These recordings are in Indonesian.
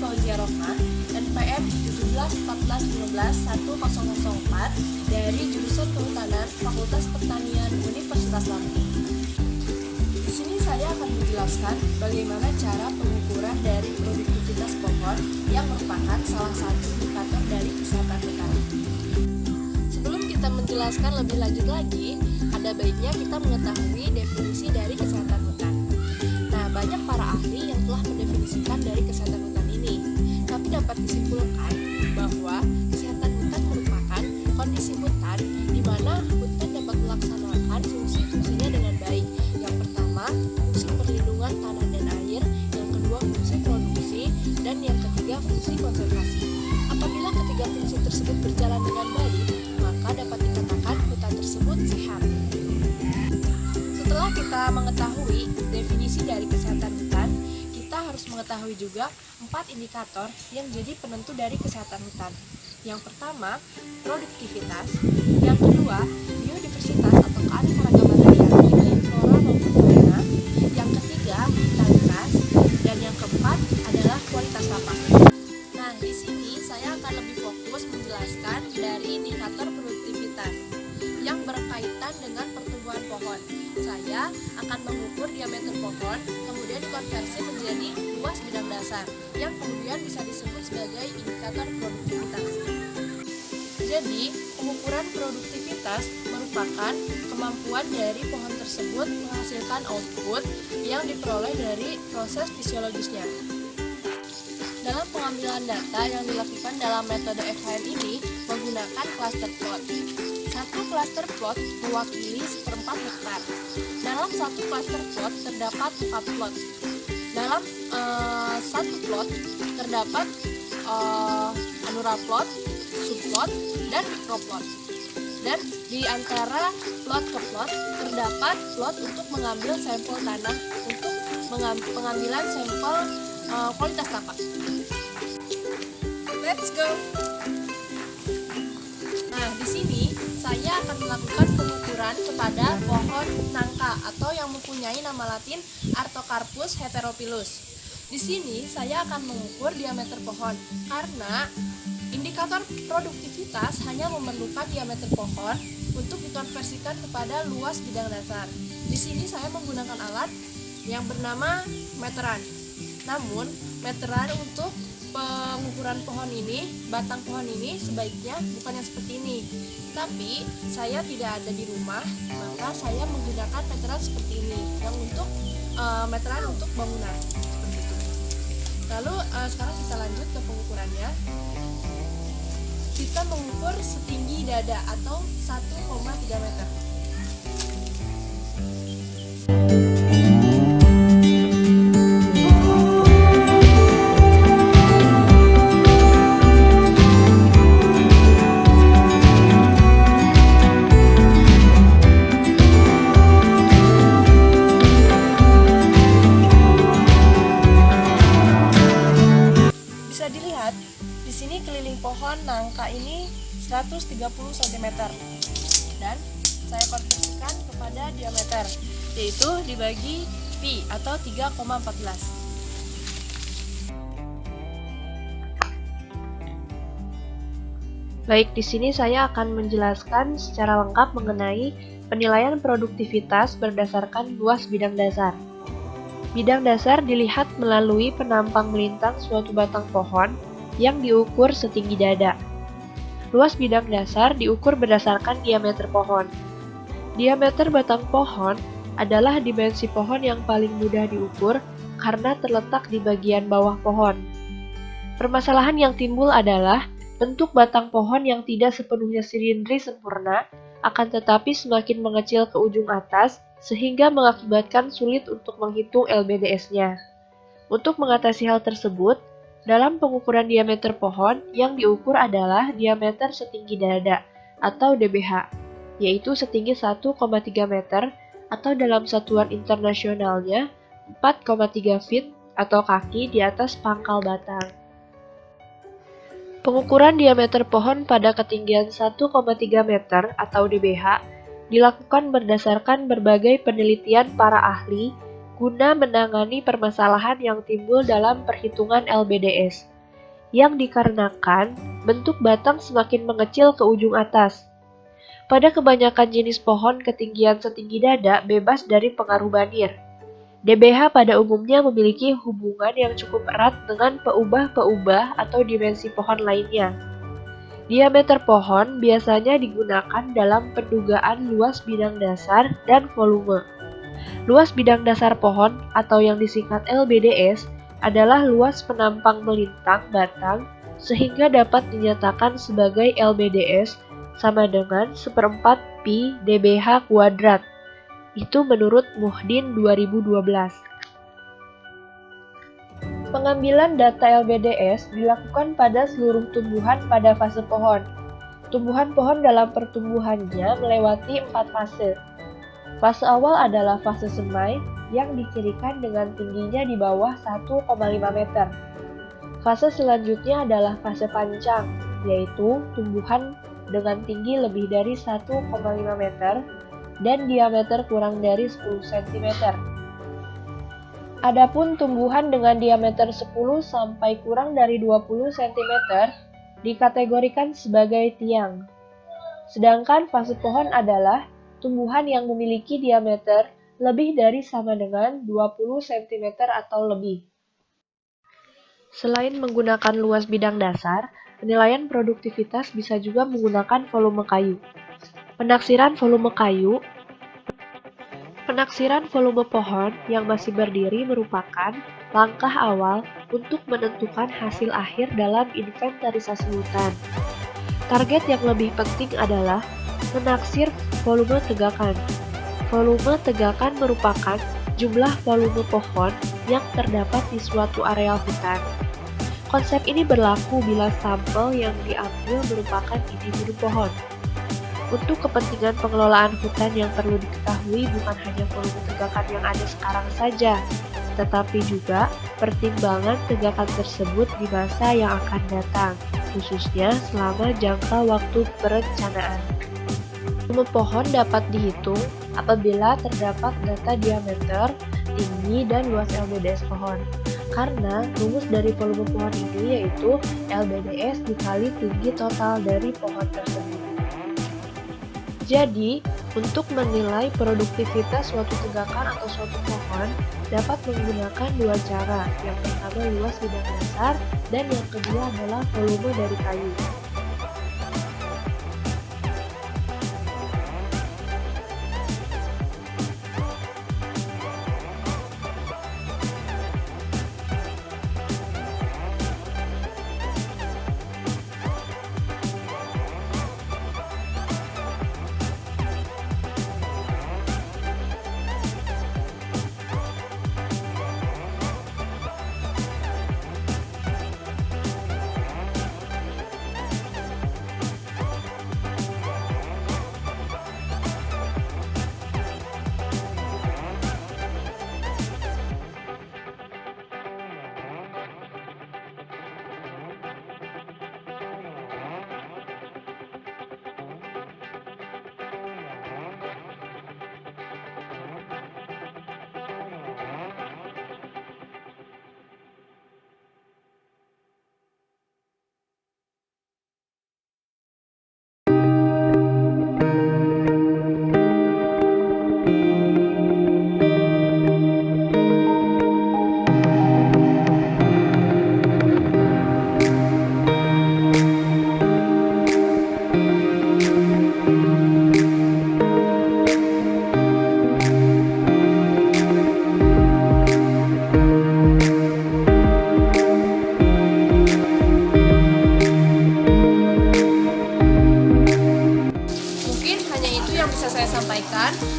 Fauzia Rohma, NPM 1714151004 dari jurusan Kehutanan Fakultas Pertanian Universitas Lampung. Di sini saya akan menjelaskan bagaimana cara pengukuran dari produktivitas pohon yang merupakan salah satu indikator dari kesehatan hutan. Sebelum kita menjelaskan lebih lanjut lagi, ada baiknya kita mengetahui definisi dari kesehatan hutan. Nah, banyak para ahli yang telah mendefinisikan dari kesehatan hutan ini, tapi dapat disimpulkan bahwa kesehatan hutan merupakan kondisi hutan di mana hutan dapat melaksanakan fungsi-fungsinya dengan baik. Yang pertama, fungsi perlindungan tanah dan air, yang kedua fungsi produksi, dan yang ketiga fungsi konservasi. Apabila ketiga fungsi tersebut berjalan dengan baik, maka dapat dikatakan hutan tersebut sehat. Setelah kita mengetahui definisi dari kesehatan hutan, kita harus mengetahui juga 4 indikator yang jadi penentu dari kesehatan hutan. Yang pertama, produktivitas. Yang kedua, biodiversitas atau keanekaragaman hayati baik flora maupun fauna. Yang ketiga, vitalitas. Dan yang keempat adalah kualitas lapak. Nah, di sini saya akan lebih fokus menjelaskan dari indikator produktivitas yang berkaitan dengan pertumbuhan pohon. Saya akan mengukur diameter pohon, kemudian dikonversi menjadi luas bidang dasar, yang kemudian bisa disebut sebagai indikator produktivitas. Jadi, pengukuran produktivitas merupakan kemampuan dari pohon tersebut menghasilkan output yang diperoleh dari proses fisiologisnya. Dalam pengambilan data yang dilakukan dalam metode FHM ini menggunakan cluster plot. Satu cluster plot mewakili 1/4 hektar. Dalam satu cluster plot terdapat 4 plot. Dalam satu plot terdapat anura plot, subplot, dan mikroplot. Dan di antara plot ke plot terdapat plot untuk mengambil sampel tanah untuk pengambilan sampel kualitas tapak. Let's go. Nah, di sini saya akan melakukan pengukuran kepada pohon nangka atau yang mempunyai nama latin Artocarpus heterophyllus. Di sini saya akan mengukur diameter pohon karena indikator produktivitas hanya memerlukan diameter pohon untuk dikonversikan kepada luas bidang dasar. Di sini saya menggunakan alat yang bernama meteran. Namun, meteran untuk pengukuran pohon ini, batang pohon ini sebaiknya bukan yang seperti ini. Tapi saya tidak ada di rumah, maka saya menggunakan meteran seperti ini yang untuk meteran untuk bangunan seperti itu. Lalu sekarang kita lanjut ke pengukurannya. Kita mengukur setinggi dada atau 1,3 meter. Bisa dilihat, di sini keliling pohon nangka ini 130 cm. Dan saya konversikan kepada diameter, yaitu dibagi pi atau 3,14. Baik, di sini saya akan menjelaskan secara lengkap mengenai penilaian produktivitas berdasarkan luas bidang dasar. Bidang dasar dilihat melalui penampang melintang suatu batang pohon yang diukur setinggi dada. Luas bidang dasar diukur berdasarkan diameter pohon. Diameter batang pohon adalah dimensi pohon yang paling mudah diukur karena terletak di bagian bawah pohon. Permasalahan yang timbul adalah bentuk batang pohon yang tidak sepenuhnya silindris sempurna, akan tetapi semakin mengecil ke ujung atas, sehingga mengakibatkan sulit untuk menghitung LBDS-nya. Untuk mengatasi hal tersebut, dalam pengukuran diameter pohon, yang diukur adalah diameter setinggi dada, atau DBH, yaitu setinggi 1,3 meter, atau dalam satuan internasionalnya, 4,3 feet, atau kaki di atas pangkal batang. Pengukuran diameter pohon pada ketinggian 1,3 meter, atau DBH, dilakukan berdasarkan berbagai penelitian para ahli guna menangani permasalahan yang timbul dalam perhitungan LBDS. yang dikarenakan bentuk batang semakin mengecil ke ujung atas. Pada kebanyakan jenis pohon, ketinggian setinggi dada bebas dari pengaruh banjir. DBH pada umumnya memiliki hubungan yang cukup erat dengan peubah-peubah atau dimensi pohon lainnya. Diameter pohon biasanya digunakan dalam pendugaan luas bidang dasar dan volume. Luas bidang dasar pohon atau yang disingkat LBDS adalah luas penampang melintang batang sehingga dapat dinyatakan sebagai LBDS sama dengan 1/4 pi dBH kuadrat. Itu menurut Muhdin 2012. Pengambilan data LBDS dilakukan pada seluruh tumbuhan pada fase pohon. Tumbuhan pohon dalam pertumbuhannya melewati 4 fase. Fase awal adalah fase semai yang dicirikan dengan tingginya di bawah 1,5 meter. Fase selanjutnya adalah fase pancang, yaitu tumbuhan dengan tinggi lebih dari 1,5 meter dan diameter kurang dari 10 cm. Adapun tumbuhan dengan diameter 10 sampai kurang dari 20 cm dikategorikan sebagai tiang. Sedangkan fase pohon adalah tumbuhan yang memiliki diameter lebih dari sama dengan 20 cm atau lebih. Selain menggunakan luas bidang dasar, penilaian produktivitas bisa juga menggunakan volume kayu. Penaksiran volume pohon yang masih berdiri merupakan langkah awal untuk menentukan hasil akhir dalam inventarisasi hutan. Target yang lebih penting adalah menaksir volume tegakan. Volume tegakan merupakan jumlah volume pohon yang terdapat di suatu areal hutan. Konsep ini berlaku bila sampel yang diambil merupakan individu pohon. Untuk kepentingan pengelolaan hutan yang perlu diketahui bukan hanya volume tegakan yang ada sekarang saja, tetapi juga pertimbangan tegakan tersebut di masa yang akan datang, khususnya selama jangka waktu perencanaan. Volume pohon dapat dihitung apabila terdapat data diameter, tinggi, dan luas LBDS pohon. Karena rumus dari volume pohon ini yaitu LBDS dikali tinggi total dari pohon tersebut. Jadi, untuk menilai produktivitas suatu tegakan atau suatu pohon dapat menggunakan dua cara. Yang pertama luas bidang dasar dan yang kedua adalah volume dari kayu.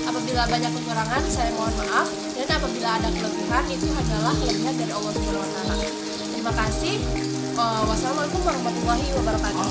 Apabila banyak kekurangan, saya mohon maaf, dan apabila ada kelebihan, itu adalah kelebihan dari Allah Subhanahu wa Ta'ala. Terima kasih. Wassalamualaikum warahmatullahi wabarakatuh.